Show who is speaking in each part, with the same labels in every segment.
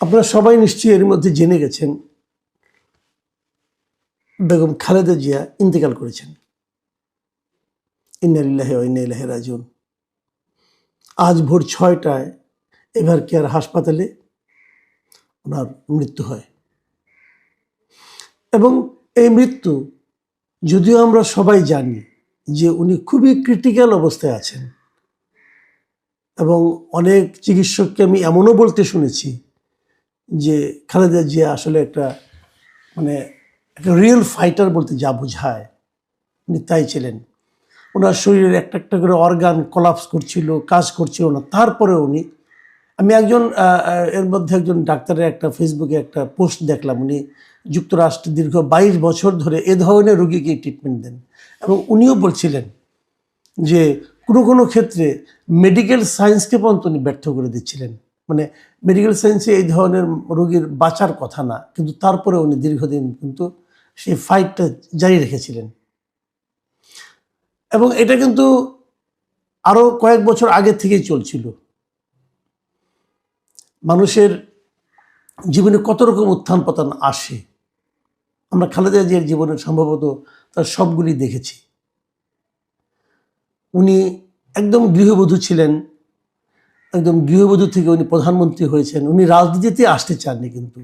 Speaker 1: আপনারা সবাই নিশ্চয়ই এর মধ্যে জেনে গেছেন বেগম খালেদা জিয়া ইন্তেকাল করেছেন। ইন্না লিল্লাহি ওয়া ইন্না ইলাইহি রাজিউন। আজ ভোর ৬টায় এভার কেয়ার হাসপাতালে ওনার মৃত্যু হয় এবং এই মৃত্যু, যদিও আমরা সবাই জানি যে উনি খুবই ক্রিটিক্যাল অবস্থায় আছেন এবং অনেক চিকিৎসককে আমি এমনও বলতে শুনেছি যে খালেদা জিয়া আসলে একটা রিয়েল ফাইটার বলতে যা বোঝায় উনি তাই ছিলেন। ওনার শরীরের একটা একটা করে অর্গান কোলাপস করছিল, কাজ করছিল না, তারপরে উনি, আমি এর মধ্যে একজন ডাক্তারের একটা ফেসবুকে একটা পোস্ট দেখলাম, উনি যুক্তরাষ্ট্রে দীর্ঘ 22 বছর ধরে এ ধরনের রোগীকে ট্রিটমেন্ট দেন এবং উনিও বলছিলেন যে কোনো ক্ষেত্রে মেডিকেল সায়েন্সকে পর্যন্ত উনি ব্যর্থ করে দিচ্ছিলেন। মেডিকেল সায়েন্সে এই ধরনের রোগীর বাঁচার কথা না, কিন্তু তারপরে উনি দীর্ঘদিন কিন্তু সেই ফাইটটা জারি রেখেছিলেন এবং এটা কিন্তু আরও কয়েক বছর আগে থেকেই চলছিল। মানুষের জীবনে কত রকম উত্থান পতন আসে, আমরা খালেদা জিয়ার জীবনে সম্ভবত তার সবগুলি দেখেছি। উনি একদম গৃহবধূ ছিলেন, একদম গৃহবধূ থেকে উনি প্রধানমন্ত্রী হয়েছেন। উনি রাজনীতিতে আসতে চাননি, কিন্তু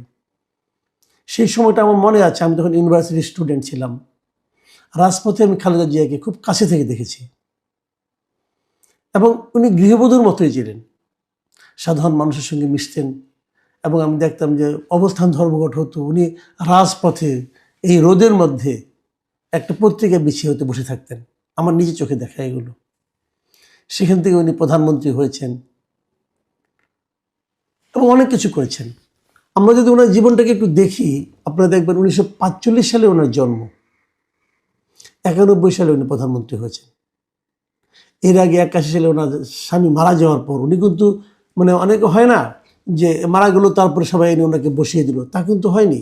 Speaker 1: সেই সময়টা আমার মনে আছে, আমি তখন ইউনিভার্সিটির স্টুডেন্ট ছিলাম। রাজপথে আমি খালেদা জিয়াকে খুব কাছে থেকে দেখেছি এবং উনি গৃহবধূর মতোই ছিলেন, সাধারণ মানুষের সঙ্গে মিশতেন এবং আমি দেখতাম যে অবস্থান ধর্মঘট হতো, উনি রাজপথে এই রোদের মধ্যে একটা পত্রিকা বিছিয়ে হতে বসে থাকতেন। আমার নিজে চোখে দেখা এগুলো। সেখান থেকে উনি প্রধানমন্ত্রী হয়েছেন এবং অনেক কিছু করেছেন। আমরা যদি ওনার জীবনটাকে একটু দেখি, আপনারা দেখবেন 1945 সালে ওনার জন্ম, 91 সালে উনি প্রধানমন্ত্রী হয়েছেন। এর আগে 81 সালে ওনার স্বামী মারা যাওয়ার পর উনি কিন্তু অনেকে হয় না যে মারা গেল তারপরে সবাই এনে ওনাকে বসিয়ে দিল, তা কিন্তু হয়নি।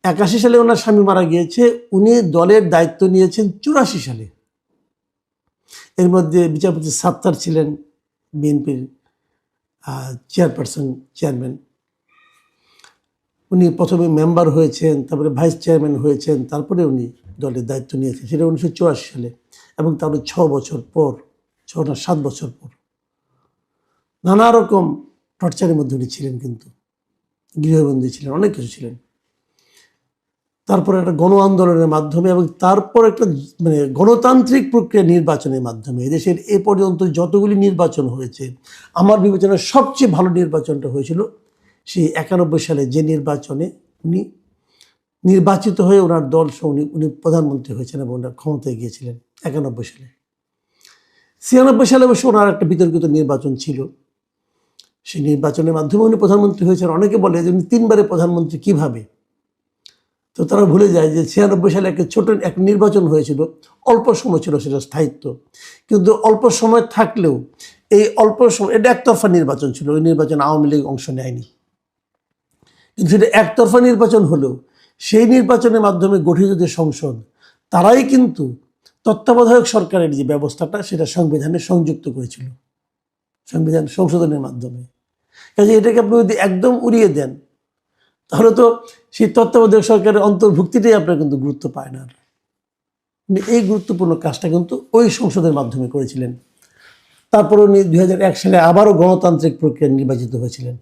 Speaker 1: 81 সালে ওনার স্বামী মারা গিয়েছে, উনি দলের দায়িত্ব নিয়েছেন 84 সালে। এর মধ্যে বিচারপতি সাত্তার ছিলেন বিএনপির চেয়ারম্যান। উনি প্রথমে মেম্বার হয়েছেন, তারপরে ভাইস চেয়ারম্যান হয়েছেন, তারপরে উনি দলের দায়িত্ব নিয়েছেন, সেটা 1984 সালে এবং তারপরে 6 বছর পর, 7 বছর পর নানা রকম টর্চারের মধ্যে উনি ছিলেন, কিন্তু গৃহবন্দী ছিলেন, অনেক কিছু ছিলেন। তারপর একটা গণ আন্দোলনের মাধ্যমে এবং তারপর একটা গণতান্ত্রিক প্রক্রিয়া নির্বাচনের মাধ্যমে এদেশের এ পর্যন্ত যতগুলি নির্বাচন হয়েছে, আমার বিবেচনায় সবচেয়ে ভালো নির্বাচনটা হয়েছিল সেই 91 সালে, যে নির্বাচনে উনি নির্বাচিত হয়ে ওনার দল উনি প্রধানমন্ত্রী হয়েছেন এবং ওনার ক্ষমতায় গিয়েছিলেন 91 সালে। 96 সালে অবশ্য ওনার একটা বিতর্কিত নির্বাচন ছিল, সেই নির্বাচনের মাধ্যমে উনি প্রধানমন্ত্রী হয়েছেন। অনেকে বলে যে উনি 3বারে প্রধানমন্ত্রী কিভাবে, তো তারা ভুলে যায় যে 96 সালে একটা ছোট এক নির্বাচন হয়েছিল, অল্প সময় ছিল সেটা স্থায়িত্ব, কিন্তু অল্প সময় থাকলেও এই অল্প সময় এটা একতরফা নির্বাচন ছিল, ওই নির্বাচনে আওয়ামী লীগ অংশ নেয়নি, কিন্তু সেটা একতরফা নির্বাচন হলেও সেই নির্বাচনের মাধ্যমে গঠিত যে সংসদ, তারাই কিন্তু তত্ত্বাবধায়ক সরকারের যে ব্যবস্থাটা সেটা সংবিধানে সংযুক্ত করেছিল, সংবিধান সংশোধনের মাধ্যমে। কাজে এটাকে আপনি যদি একদম উড়িয়ে দেন, তাহলে তো সেই তত্ত্বাবধায়ক সরকারের অন্তর্ভুক্তিটাই আপনার কিন্তু গুরুত্ব পায় না। এই গুরুত্বপূর্ণ কাজটা কিন্তু ওই সংসদের মাধ্যমে করেছিলেন। তারপর উনি 2001 সালে আবারও গণতান্ত্রিক প্রক্রিয়া নির্বাচিত হয়েছিলেন।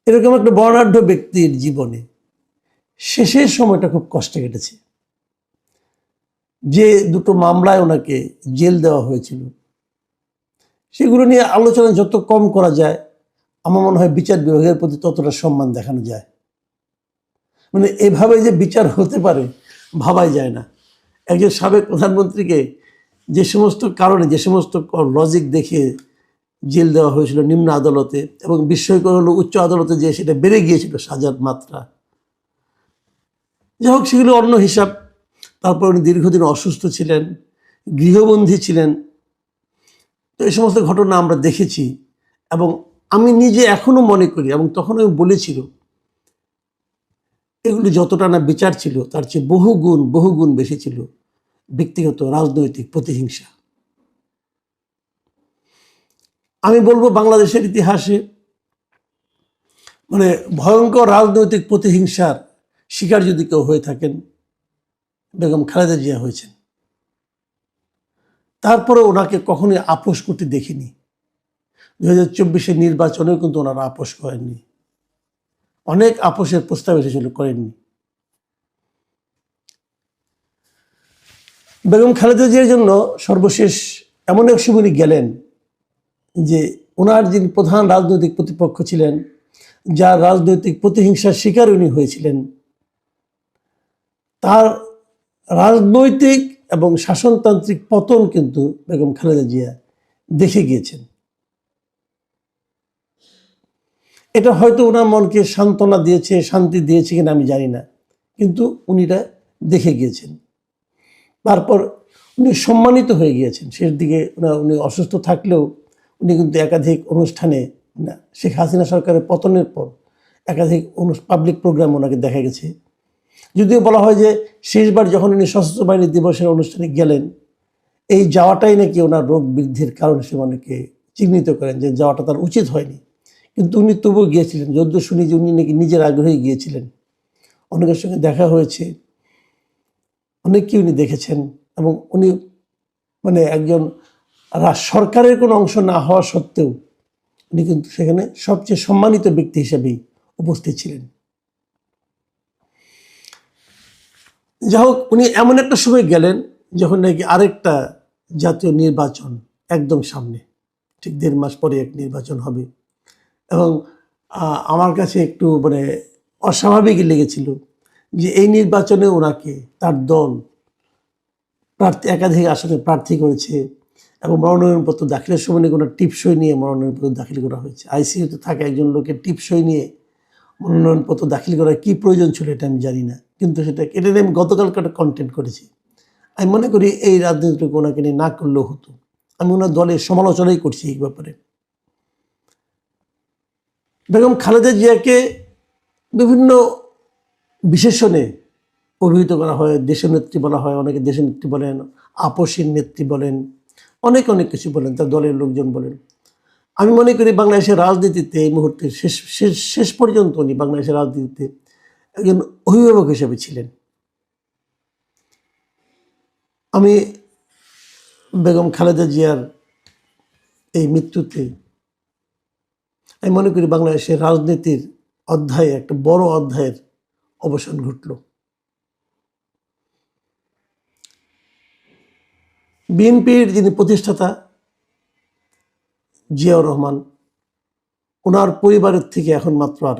Speaker 1: এরকম একটা বর্ণাঢ্য ব্যক্তির জীবনে শেষের সময়টা খুব কষ্টে কেটেছে। যে দুটো মামলায় ওনাকে জেল দেওয়া হয়েছিল, সেগুলো নিয়ে আলোচনা যত কম করা যায়, আমার মনে হয় বিচার বিভাগের প্রতি ততটা সম্মান দেখানো যায়। এভাবে যে বিচার হতে পারে ভাবাই যায় না। একজন সাবেক প্রধানমন্ত্রীকে যে সমস্ত কারণে, যে সমস্ত লজিক দেখে জেল দেওয়া হয়েছিল নিম্ন আদালতে, এবং বিস্ময়কর হলো উচ্চ আদালতে যে সেটা বেড়ে গিয়েছিল সাজার মাত্রা। যাই হোক, সেগুলো অন্য হিসাব। তারপর উনি দীর্ঘদিন অসুস্থ ছিলেন, গৃহবন্দী ছিলেন। তো এই সমস্ত ঘটনা আমরা দেখেছি এবং আমি নিজে এখনো মনে করি, এবং তখন আমি বলেছিল, এগুলি যতটা না বিচার ছিল তার চেয়ে বহুগুণ বেশি ছিল ব্যক্তিগত রাজনৈতিক প্রতিহিংসা। আমি বলবো বাংলাদেশের ইতিহাসে মানে ভয়ঙ্কর রাজনৈতিক প্রতিহিংসার শিকার যদি কেউ হয়ে থাকেন, বেগম খালেদা জিয়া হয়েছেন। তারপরে ওনাকে কখনোই আপোষ করতে দেখিনি। 2024-এর নির্বাচনেও কিন্তু ওনারা আপোষ করেননি, অনেক আপোষের প্রস্তাব এসেছিল, করেননি। বেগম খালেদা জিয়ার জন্য সর্বশেষ এমন এক সময় উনি গেলেন যে ওনার যিনি প্রধান রাজনৈতিক প্রতিপক্ষ ছিলেন, যার রাজনৈতিক প্রতিহিংসার শিকার উনি হয়েছিলেন, তার রাজনৈতিক এবং শাসনতান্ত্রিক পতন কিন্তু বেগম খালেদা জিয়া দেখে গিয়েছেন। এটা হয়তো ওনার মনকে সান্ত্বনা দিয়েছে, শান্তি দিয়েছে কিনা আমি জানি না, কিন্তু উনি এটা দেখে গিয়েছেন। তারপর উনি সম্মানিত হয়ে গিয়েছেন। শেষ দিকে উনি অসুস্থ থাকলেও উনি কিন্তু একাধিক অনুষ্ঠানে, শেখ হাসিনা সরকারের পতনের পর একাধিক পাবলিক প্রোগ্রাম ওনাকে দেখা গেছে। যদিও বলা হয় যে শেষবার যখন উনি সশস্ত্র বাহিনী দিবসের অনুষ্ঠানে গেলেন, এই যাওয়াটাই নাকি ওনার রোগ বৃদ্ধির কারণ হিসেবে অনেকে চিহ্নিত করেন, যে যাওয়াটা তার উচিত হয়নি, কিন্তু উনি তবুও গিয়েছিলেন। যদিও শুনি যে উনি নাকি নিজের আগ্রহে গিয়েছিলেন। অনেকের সঙ্গে দেখা হয়েছে, অনেককে উনি দেখেছেন, এবং উনি মানে একজন সরকারের কোনো অংশ না হওয়া সত্ত্বেও উনি কিন্তু সেখানে সবচেয়ে সম্মানিত ব্যক্তি হিসেবেই উপস্থিত ছিলেন। যাই হোক, উনি এমন একটা সময় গেলেন যখন নাকি আরেকটা জাতীয় নির্বাচন একদম সামনে, ঠিক 1.5 মাস পরে এক নির্বাচন হবে। এবং আমার কাছে একটু মানে অস্বাভাবিক লেগেছিল যে এই নির্বাচনে ওনাকে তার দল একাধিক আসনে প্রার্থী করেছে, এবং মনোনয়নপত্র দাখিলের সময় কোনো টিপসই নিয়ে মনোনয়নপত্র দাখিল করা হয়েছে। আইসিইউতে থাকা একজন লোকের টিপসই নিয়ে মনোনয়নপত্র দাখিল করার কী প্রয়োজন ছিল এটা আমি জানি না, কিন্তু এটা নিয়ে আমি গতকালকে একটা কন্টেন্ট করেছি। আমি মনে করি এই রাজনীতিটুকু ওনাকে নিয়ে না করলেও হতো। আমি ওনার দলের সমালোচনাই করছি এই ব্যাপারে। বেগম খালেদা জিয়াকে বিভিন্ন বিশেষণে অভিহিত করা হয়, দেশনেত্রী বলা হয়, অনেকে দেশনেত্রী বলেন, আপসীর নেত্রী বলেন, অনেক কিছু বলেন, তার দলের লোকজন বলেন। আমি মনে করি বাংলাদেশের রাজনীতিতে এই মুহূর্তে শেষ পর্যন্ত উনি বাংলাদেশের রাজনীতিতে একজন অভিভাবক হিসেবে ছিলেন। আমি বেগম খালেদা জিয়ার এই মৃত্যুতে আমি মনে করি বাংলাদেশের রাজনীতির অধ্যায়ে একটা বড় অধ্যায়ের অবসান ঘটল। বিএনপির যিনি প্রতিষ্ঠাতা জিয়াউর রহমান, ওনার পরিবারের থেকে এখন মাত্র আর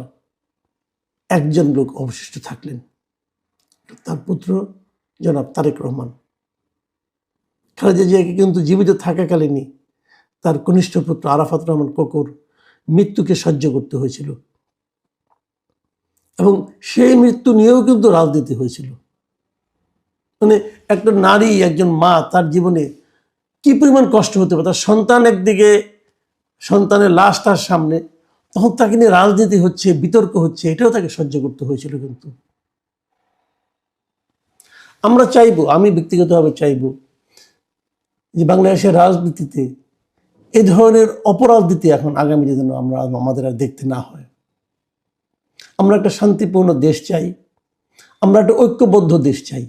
Speaker 1: একজন লোক অবশিষ্ট থাকলেন, তার পুত্র জনাব তারেক রহমান। খালেদা জিয়াকে কিন্তু জীবিত থাকাকালীনই তার কনিষ্ঠ পুত্র আরাফাত রহমান কোকর মৃত্যুকে সহ্য করতে হয়েছিল, এবং সেই মৃত্যু নিয়েও কিন্তু রাজনীতি হয়েছিল। মানে একটা নারী, একজন মা, তার জীবনে কি পরিমাণ কষ্ট হতে পারে। তার সন্তান একদিকে, সন্তানের লাশ তার সামনে, তখন তাকে নিয়ে রাজনীতি হচ্ছে, বিতর্ক হচ্ছে, এটাও তাকে সহ্য করতে হয়েছিল। কিন্তু আমরা চাইবো, আমি ব্যক্তিগতভাবে চাইবো যে বাংলাদেশের রাজনীতিতে এই ধরনের অপরাজনীতি এখন আগামী দিনে আমাদের আর দেখতে না হয়। আমরা একটা শান্তিপূর্ণ দেশ চাই, আমরা একটা ঐক্যবদ্ধ দেশ চাই।